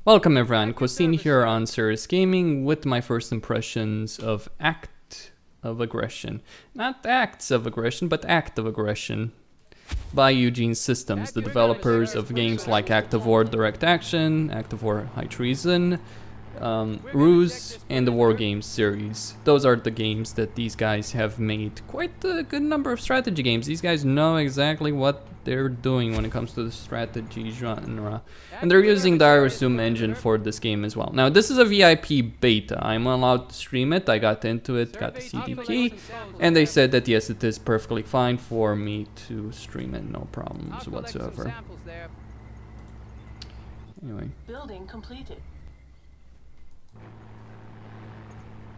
Welcome everyone, Costin here on Serious Gaming with my first impressions of Act of Aggression. Not acts of aggression, but Act of Aggression by Eugene Systems, the developers of games like Act of War Direct Action, Act of War High Treason, Ruse, and the Wargame series. Those are the games that these guys have made. Quite a good number of strategy games. These guys know exactly what they're doing when it comes to the strategy genre. And they're using the Irisum engine for this game as well. Now, this is a VIP beta. I'm allowed to stream it. I got into it, got the CD key, and they said that yes, it is perfectly fine for me to stream it, no problems whatsoever. Anyway. Building completed.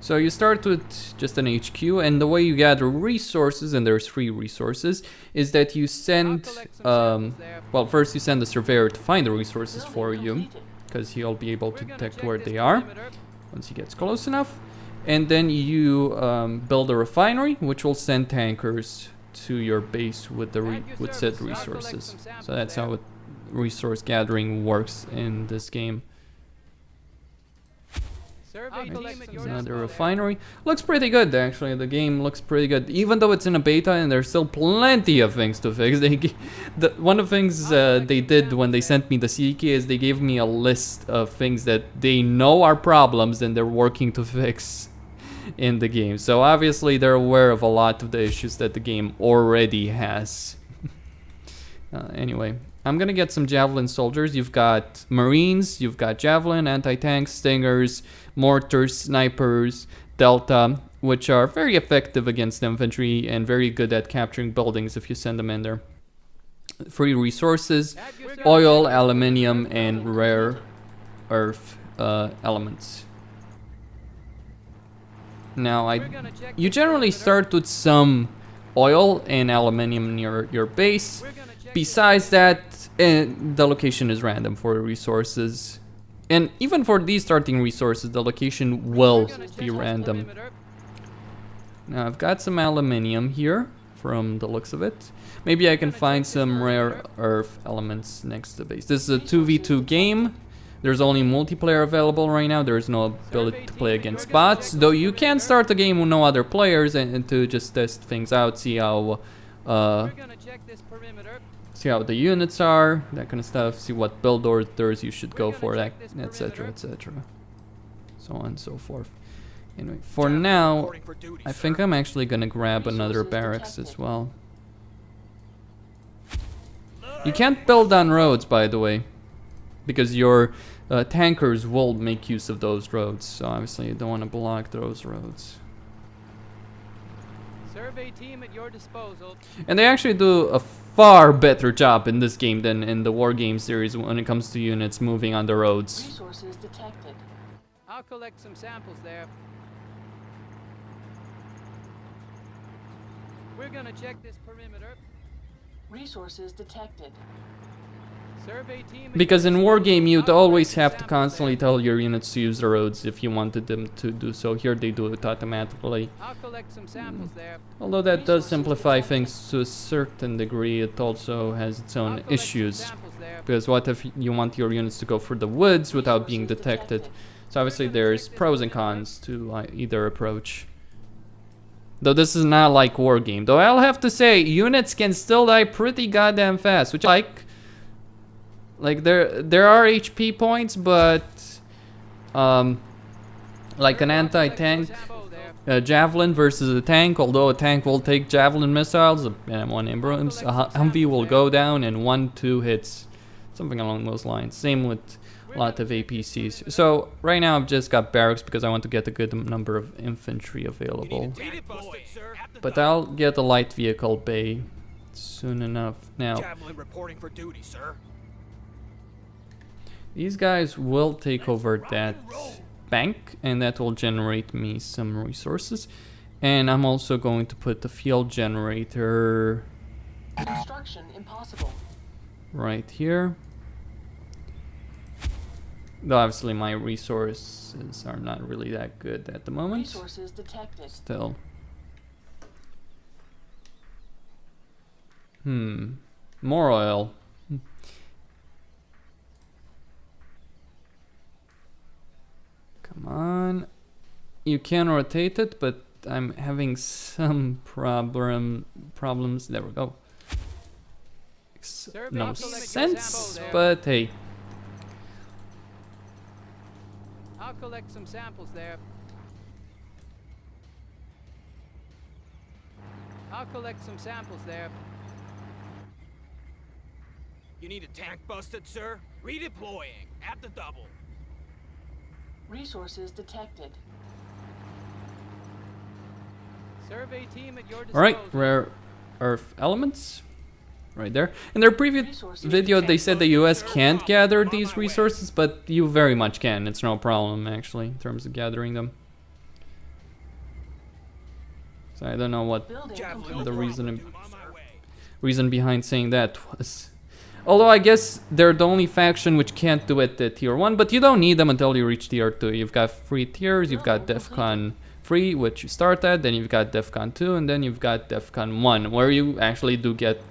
So you start with just an HQ, and the way you gather resources, and there's 3 resources, is that you send, well, first you send a surveyor to find the resources for you, because he'll be able to detect where they are once he gets close enough. And then you build a refinery, which will send tankers to your base with the with said resources. So that's how resource gathering works in this game. Right. Another refinery. Looks pretty good actually. The game looks pretty good, even though it's in a beta and there's still plenty of things to fix. One of the things they did when they sent me the CK is they gave me a list of things that they know are problems and they're working to fix in the game. So obviously they're aware of a lot of the issues that the game already has. Anyway, I'm gonna get some Javelin soldiers. You've got Marines, you've got Javelin, anti-tanks, Stingers, mortars, snipers, Delta, which are very effective against infantry and very good at capturing buildings if you send them in there. 3 resources: oil, aluminium, and rare earth elements. Now, you generally start with some oil and aluminium near your base. Besides that, the location is random for resources. And even for these starting resources, the location will be random. Now, I've got some aluminium here, from the looks of it. Maybe I can find some rare earth elements next to the base. This is a 2v2 game. There's only multiplayer available right now. There is no ability to play against bots. Though you can start the game with no other players and to just test things out, see how the units are, that kind of stuff, see what build orders you should go for, etc, etc. So on and so forth. Anyway, for now, I think I'm actually gonna grab another barracks as well. You can't build on roads, by the way, because your tankers will make use of those roads, so obviously you don't want to block those roads. Survey team at your disposal. And they actually do a far better job in this game than in the Wargame series when it comes to units moving on the roads. Resources detected. I'll collect some samples there. We're gonna check this perimeter. Resources detected. Survey team. Because in Wargame you'd always have to constantly tell your units to use the roads if you wanted them to do so. Here they do it automatically. I'll collect some samples there. Although that does simplify things to a certain degree, it also has its own issues. Because what if you want your units to go through the woods without being detected? So obviously there's pros and cons to either approach. Though this is not like Wargame. Though I'll have to say, units can still die pretty goddamn fast, which I like there are HP points, but like an anti-tank Javelin versus a tank, although a tank will take Javelin missiles and 1 Abrams, a Humvee will go down in 1-2 hits, something along those lines. Same with a lot of APCs. So right now I've just got barracks because I want to get a good number of infantry available. But I'll get a light vehicle bay soon enough. Now, these guys will take over that bank, and that will generate me some resources. And I'm also going to put the field generator Construction impossible. right here. Though obviously my resources are not really that good at the moment. Resources detected. Still. More oil. you can rotate it, but I'm having some problems. There we go. Survey No team at your sense, sample there. but hey. I'll collect some samples there. I'll collect some samples there. You need a tank busted, sir? Redeploying at the double. Resources detected. Survey team at your disposal. All right, rare earth elements, right there. In their previous Resources video, they said the U.S. can't gather On my these way. resources, but you very much can. It's no problem, actually, in terms of gathering them. So I don't know what Building Javelin complete. the on my way. reason behind saying that was. Although I guess they're the only faction which can't do it at tier 1, but you don't need them until you reach tier 2. You've got 3 tiers, you've got DEFCON 3, which you start at, then you've got DEFCON 2, and then you've got DEFCON 1, where you actually do get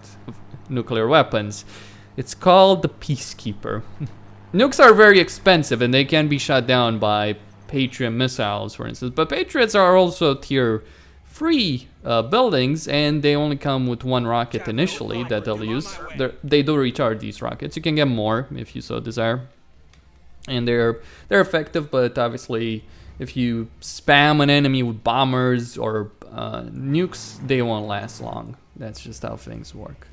nuclear weapons. It's called the Peacekeeper. Nukes are very expensive, and they can be shot down by Patriot missiles, for instance, but Patriots are also tier 3 buildings, and they only come with 1 rocket initially that they'll use. They do recharge these rockets. You can get more if you so desire, and they're effective. But obviously, if you spam an enemy with bombers or nukes, they won't last long. That's just how things work.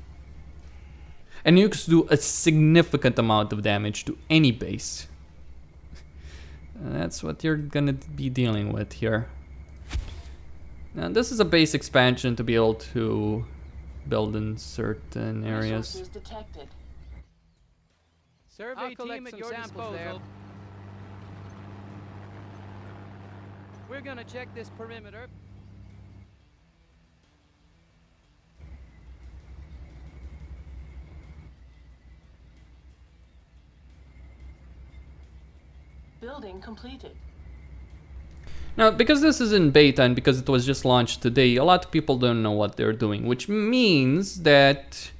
And nukes do a significant amount of damage to any base. That's what you're gonna be dealing with here. Now, this is a base expansion to be able to build in certain areas. Resources detected. Survey team at your disposal. We're gonna check this perimeter. Building completed. Now, because this is in beta and because it was just launched today, a lot of people don't know what they're doing, which means that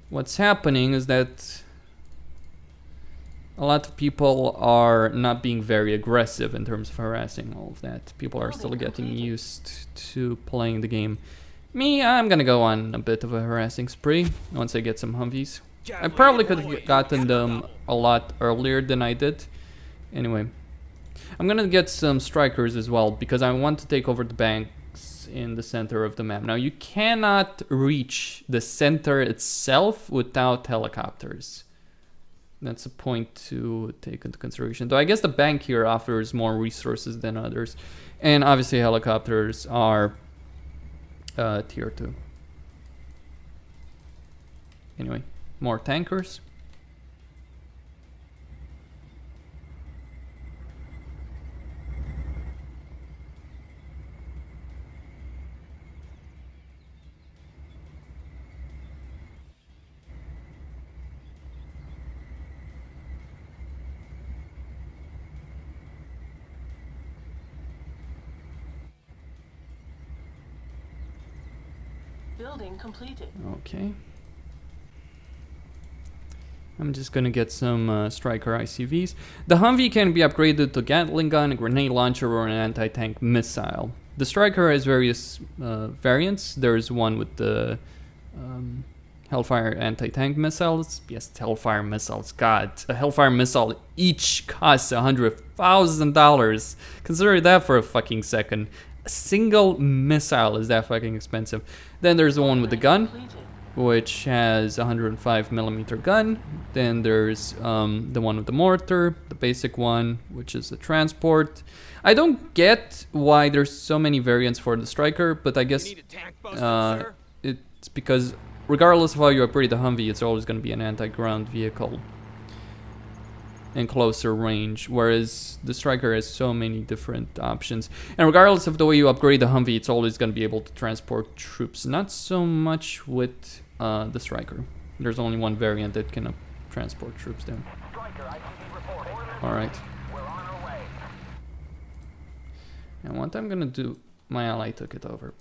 what's happening is that a lot of people are not being very aggressive in terms of harassing all of that. People are still getting used to playing the game. Me, I'm gonna go on a bit of a harassing spree once I get some Humvees. I probably could have gotten them a lot earlier than I did. Anyway, I'm gonna get some strikers as well because I want to take over the banks in the center of the map. Now, you cannot reach the center itself without helicopters. That's a point to take into consideration. Though I guess the bank here offers more resources than others. And obviously helicopters are tier 2. Anyway, more tankers. Building completed. Okay. I'm just gonna get some striker ICVs. The Humvee can be upgraded to Gatling gun, a grenade launcher, or an anti-tank missile. The striker has various variants. There's one with the Hellfire anti-tank missiles. Yes, Hellfire missiles. God, a Hellfire missile each costs $100,000. Consider that for a fucking second. A single missile is that fucking expensive. Then there's the one with the gun, Completed. which has a 105mm gun. Then there's the one with the mortar, the basic one, which is the transport. I don't get why there's so many variants for the striker, but I guess You need a tank busted, sir? it's because regardless of how you upgrade the Humvee, it's always going to be an anti-ground vehicle in closer range, whereas the striker has so many different options. And regardless of the way you upgrade the Humvee, it's always going to be able to transport troops. Not so much with the striker. There's only one variant that can transport troops there. Alright. And what I'm gonna do, my ally took it over.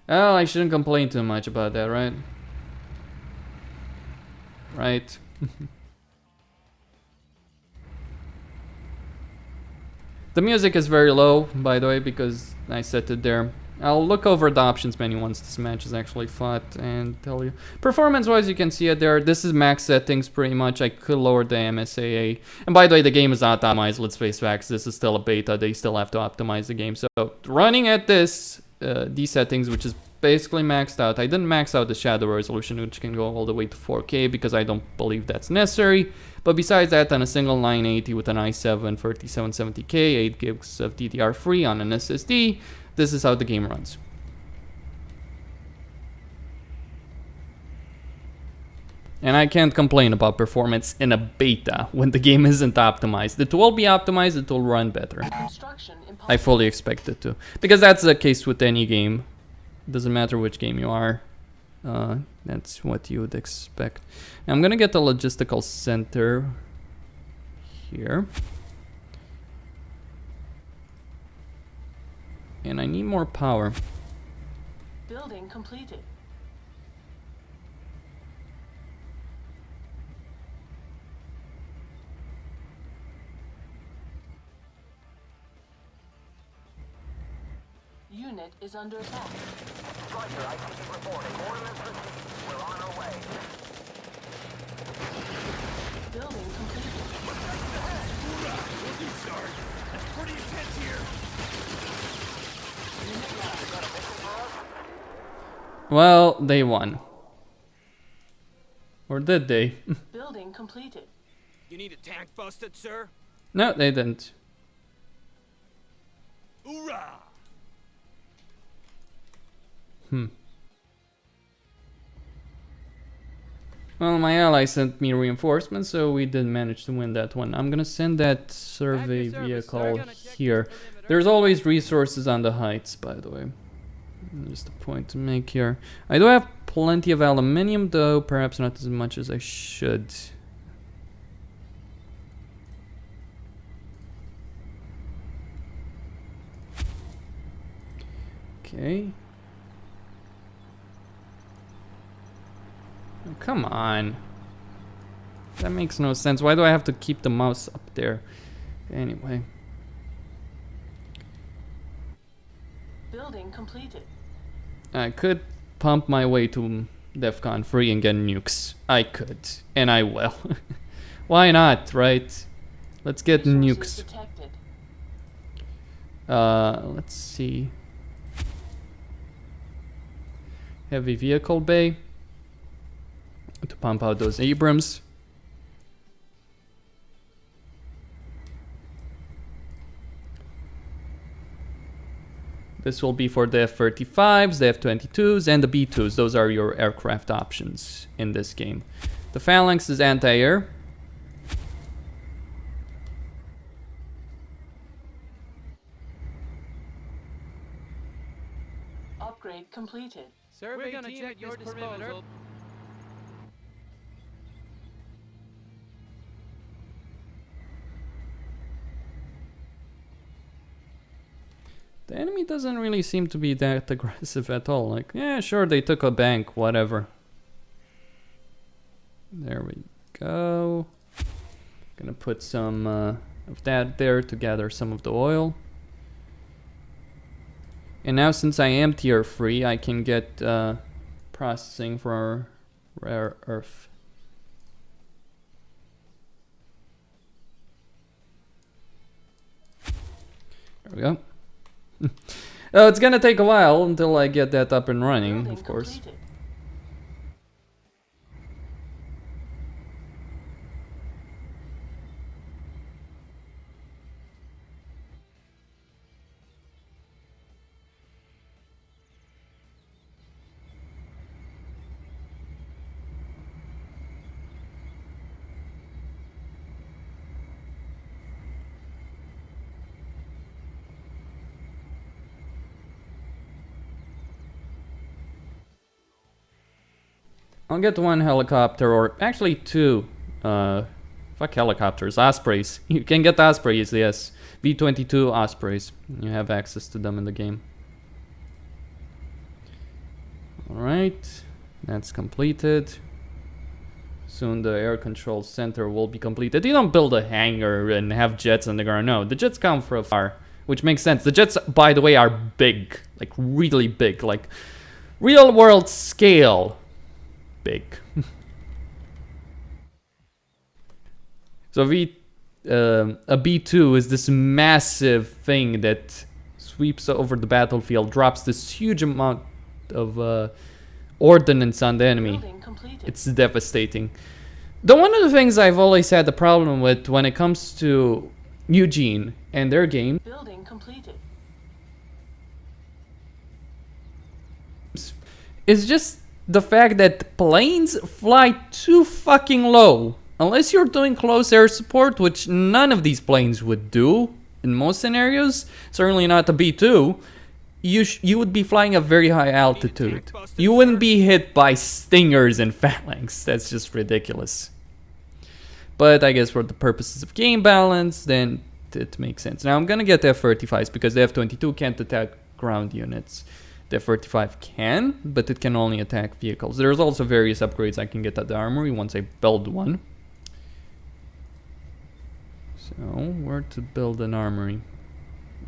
Oh, I shouldn't complain too much about that, right? Right. The music is very low, by the way, because I set it there. I'll look over the options menu once this match is actually fought and tell you. Performance-wise, you can see it there. This is max settings pretty much. I could lower the MSAA. And by the way, the game is not optimized. Let's face facts. This is still a beta. They still have to optimize the game. So running at these settings, which is basically maxed out. I didn't max out the shadow resolution, which can go all the way to 4K because I don't believe that's necessary. But besides that, on a single 980 with an i7 3770K, 8 gigs of DDR3 on an SSD, this is how the game runs. And I can't complain about performance in a beta when the game isn't optimized. It will be optimized, it will run better. I fully expect it to. Because that's the case with any game. Doesn't matter which game you are. That's what you would expect. Now I'm gonna get the logistical center here. And I need more power. Building completed. Unit is under attack. Striker, ICC reporting. Orders received. We're on our way. Building completed. We'll do, Sarge. It's pretty intense here. Unit lost. Well, they won. Or did they? Building completed. You need a tank busted, sir? No, they didn't. Hoorah! Well, my ally sent me reinforcements, so we did manage to win that one. I'm gonna send that survey vehicle here. There's always resources on the heights, by the way. Just a point to make here. I do have plenty of aluminium, though perhaps not as much as I should. Okay. Oh, come on. That makes no sense. Why do I have to keep the mouse up there? Anyway. Building completed. I could pump my way to DEFCON 3 and get nukes. I could. And I will. Why not, right? Let's get Resources nukes. detected. Let's see. Heavy vehicle bay. To pump out those Abrams. This will be for the F-35s, the F-22s, and the B-2s. Those are your aircraft options in this game. The Phalanx is anti-air. Upgrade completed. We're gonna check your disposal. The enemy doesn't really seem to be that aggressive at all. Like, yeah, sure, they took a bank, whatever. There we go. Gonna put some of that there to gather some of the oil. And now since I am tier 3, I can get processing for rare earth. There we go. Oh, it's gonna take a while until I get that up and running, Building of course. completed. I'll get one helicopter, or actually two. Fuck helicopters, Ospreys. You can get Ospreys, yes. V-22 Ospreys. You have access to them in the game. Alright, that's completed. Soon the air control center will be completed. You don't build a hangar and have jets on the ground. No, the jets come from far, which makes sense. The jets, by the way, are big, like really big, like real world scale big. So a B2 is this massive thing that sweeps over the battlefield, drops this huge amount of ordnance on the enemy. Building completed. It's devastating. One of the things I've always had the problem with when it comes to Eugene and their game Building completed. is just the fact that planes fly too fucking low. Unless you're doing close air support, which none of these planes would do in most scenarios, certainly not the B2, you would be flying at very high altitude. You wouldn't be hit by stingers and phalanx. That's just ridiculous. But I guess for the purposes of game balance, then it makes sense. Now I'm gonna get the F-35s because the F-22 can't attack ground units. The F-35 can, but it can only attack vehicles. There's also various upgrades I can get at the armory once I build one. So, where to build an armory?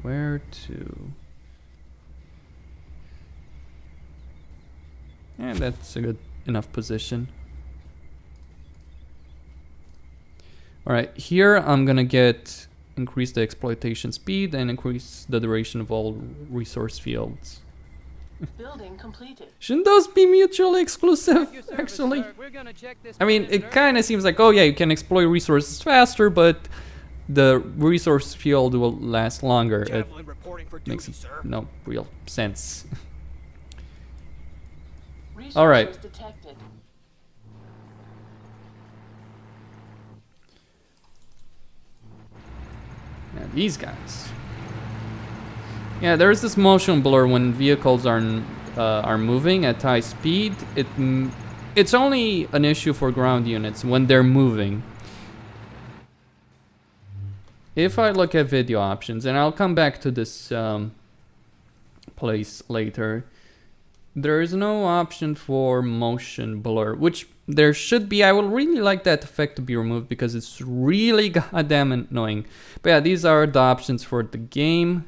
Where to... And that's a good enough position. Alright, here I'm gonna increase the exploitation speed and increase the duration of all resource fields. Building completed. Shouldn't those be mutually exclusive, Your service, actually? sir. We're gonna check this I mean, it perimeter. kind of seems like, oh yeah, you can exploit resources faster, but the resource field will last longer. It Javelin reporting for makes duty, sir. no real sense. Resources All right. detected. Yeah, these guys. Yeah, there's this motion blur when vehicles are moving at high speed. It's only an issue for ground units when they're moving. If I look at video options, and I'll come back to this place later, there is no option for motion blur, which there should be. I would really like that effect to be removed because it's really goddamn annoying. But yeah, these are the options for the game.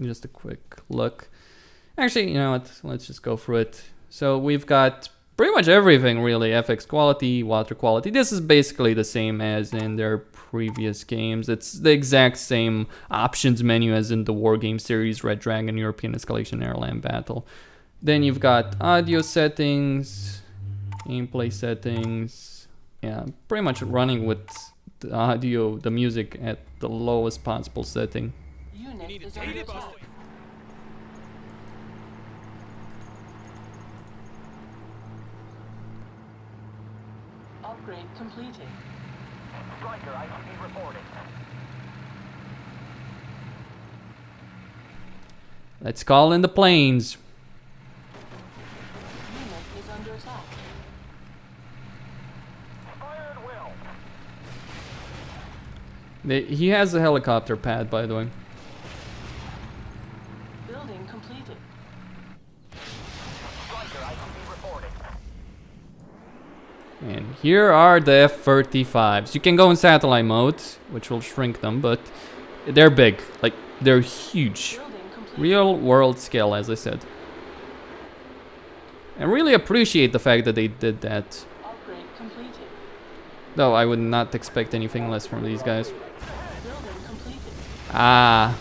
Just a quick look. Actually, you know what? Let's just go through it. So we've got pretty much everything really. FX quality, water quality. This is basically the same as in their previous games. It's the exact same options menu as in the Wargame series, Red Dragon, European Escalation, Airland Battle. Then you've got audio settings, gameplay settings. Yeah, pretty much running with the audio, the music at the lowest possible setting. Unit Need a is under data attack. bus. Upgrade completed. Striker, ICP reporting. Let's call in the planes. Unit is under attack. Fire at will. He has a helicopter pad, by the way. Building completed. Striker, ICP reporting. And here are the F-35s. You can go in satellite mode, which will shrink them, but they're big. Like, they're huge. Building completed. Real world scale, as I said. I really appreciate the fact that they did that. Upgrade completed. Though I would not expect anything less from these guys. Building completed. Ah.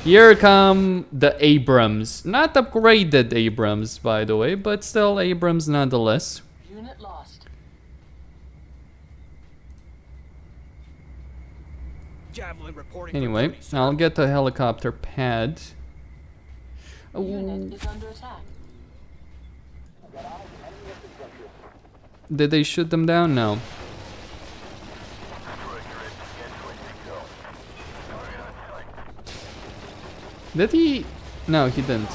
Here come the Abrams. Not upgraded Abrams, by the way, but still Abrams nonetheless. Unit lost. Javelin reporting Anyway, for duty, sir. I'll get the helicopter pad. Oh, Unit is under attack. did they shoot them down? No. Did he? No, he didn't.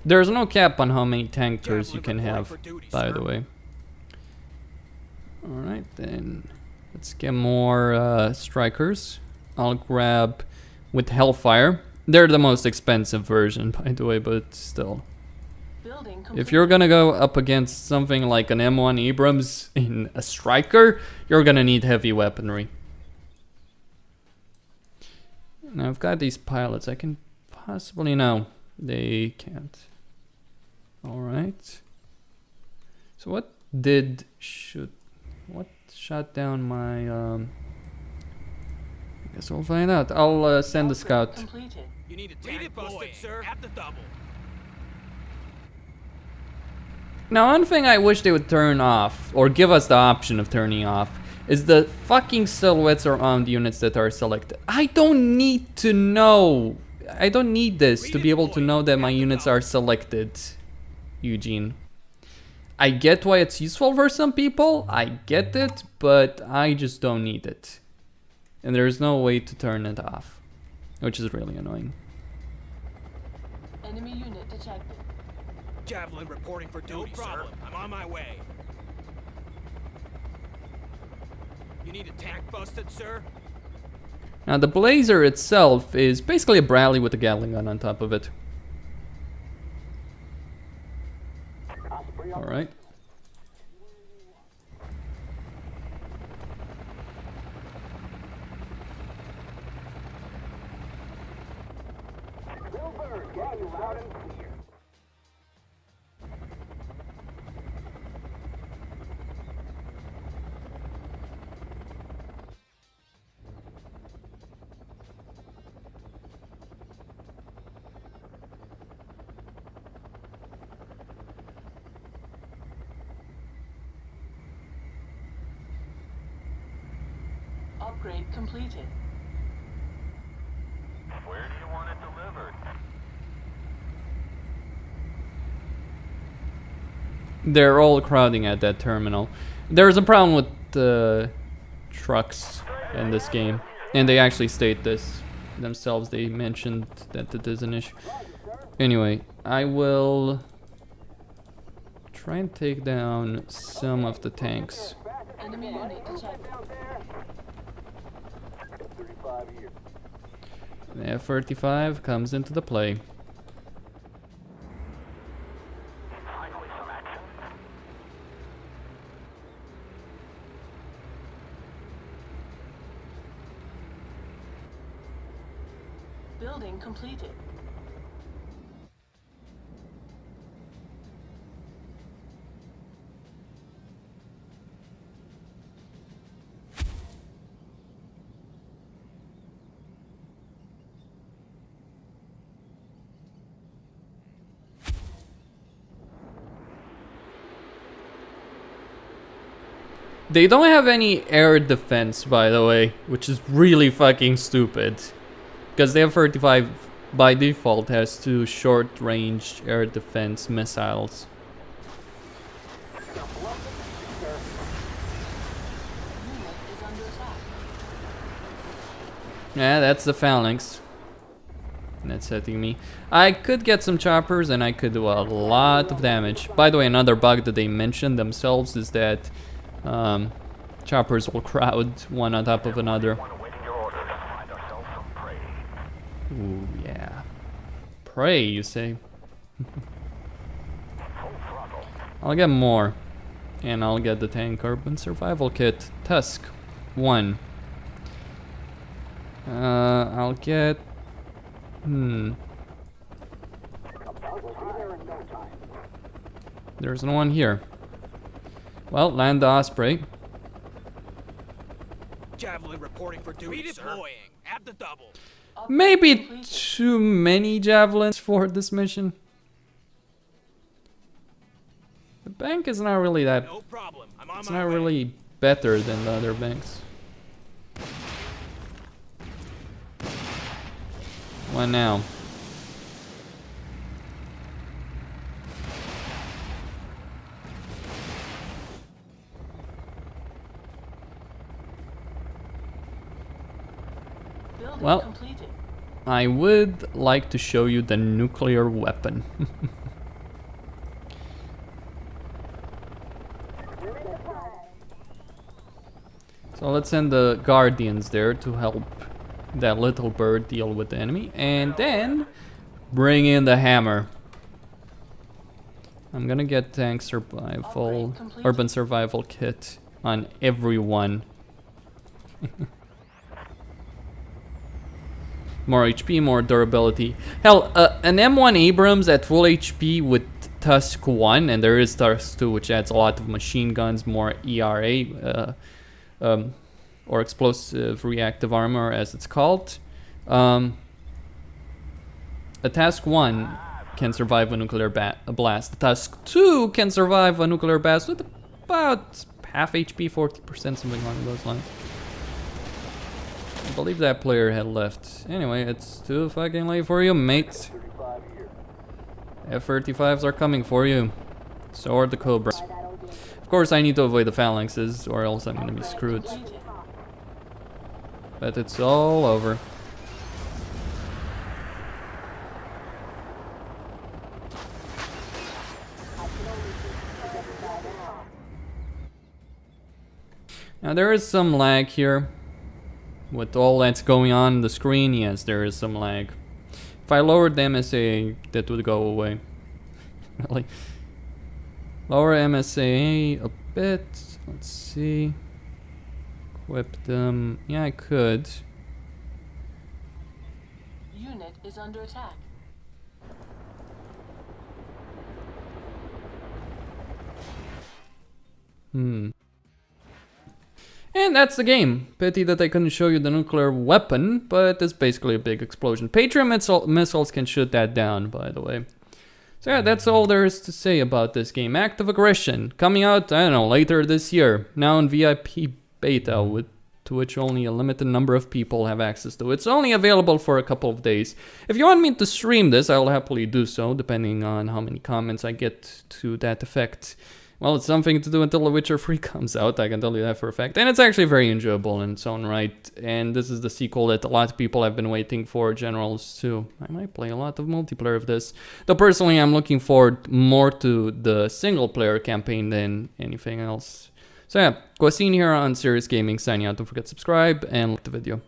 There's no cap on how many tankers you can Javelin have, reporting for duty, by sir. the way. Alright then, let's get more strikers. I'll grab with Hellfire. They're the most expensive version, by the way, but still. Building If you're gonna go up against something like an M1 Abrams in a striker, you're gonna need heavy weaponry. Now I've got these pilots, I can possibly, no, they can't. Alright. So what shot down my, I guess we'll find out. I'll send the scout. Completed. You need a tank busted, sir. At the double. Now, one thing I wish they would turn off, or give us the option of turning off, is the fucking silhouettes around units that are selected. I don't need to know. I don't need this to be able to know that my units are selected, Eugene. I get why it's useful for some people, I get it, but I just don't need it. And there's no way to turn it off, which is really annoying. Enemy unit detected. Javelin reporting for duty, sir. I'm on my way. You need a tank busted, sir? Now the Blazer itself is basically a Bradley with a Gatling gun on top of it. Alright. Upgrade completed. Where do you want it delivered? They're all crowding at that terminal. There's a problem with the trucks in this game, and they actually state this themselves. They mentioned that it is an issue. Anyway, I will try and take down some of the tanks. Enemy unit detected. The F-35 comes into the play. Finally some action. Building completed. They don't have any air defense, by the way, which is really fucking stupid. Because the F-35 by default has 2 short-range air defense missiles. Unit is under attack. Yeah, that's the phalanx. That's hitting me. I could get some choppers and I could do a lot of damage. By the way, another bug that they mentioned themselves is that choppers will crowd one on top of another. Awaiting your orders. Find ourselves some prey. Ooh, yeah. Prey, you say? Full throttle. I'll get more. And I'll get the tank urban survival kit. Tusk. 1. I'll get... There's no one here. Well, land the Osprey. Javelin reporting for duty, redeploying. At the double. Maybe too many javelins for this mission. The bank is not really that... No problem. I'm on It's my not way. really better than the other banks. What now? Building Well, completed. I would like to show you the nuclear weapon. So let's send the Guardians there to help that little bird deal with the enemy. And then bring in the hammer. I'm gonna get tank survival, urban survival kit on everyone. More HP, more durability. Hell, an M1 Abrams at full HP with Tusk 1, and there is Tusk 2, which adds a lot of machine guns, more ERA, or explosive reactive armor, as it's called. A Tusk 1 can survive a nuclear blast. The Tusk 2 can survive a nuclear blast with about half HP, 40%, something along those lines. I believe that player had left. Anyway, it's too fucking late for you, mate. F-35s are coming for you. So are the Cobras. Of course, I need to avoid the phalanxes, or else I'm gonna be screwed. But it's all over. Now there is some lag here. With all that's going on the screen, yes, there is some lag. If I lowered the MSA, that would go away. Really. Lower MSA a bit. Let's see. Equip them. Yeah, I could. Unit is under attack. And that's the game. Pity that I couldn't show you the nuclear weapon, but it's basically a big explosion. Patriot missiles can shoot that down, by the way. So yeah, that's all there is to say about this game. Act of Aggression, coming out, I don't know, later this year. Now in VIP beta, to which only a limited number of people have access to. It's only available for a couple of days. If you want me to stream this, I'll happily do so, depending on how many comments I get to that effect. Well, it's something to do until The Witcher 3 comes out, I can tell you that for a fact. And it's actually very enjoyable in its own right. And this is the sequel that a lot of people have been waiting for, Generals 2. I might play a lot of multiplayer of this. Though personally, I'm looking forward more to the single-player campaign than anything else. So yeah, Costin here on Serious Gaming, signing out. Don't forget to subscribe and like the video.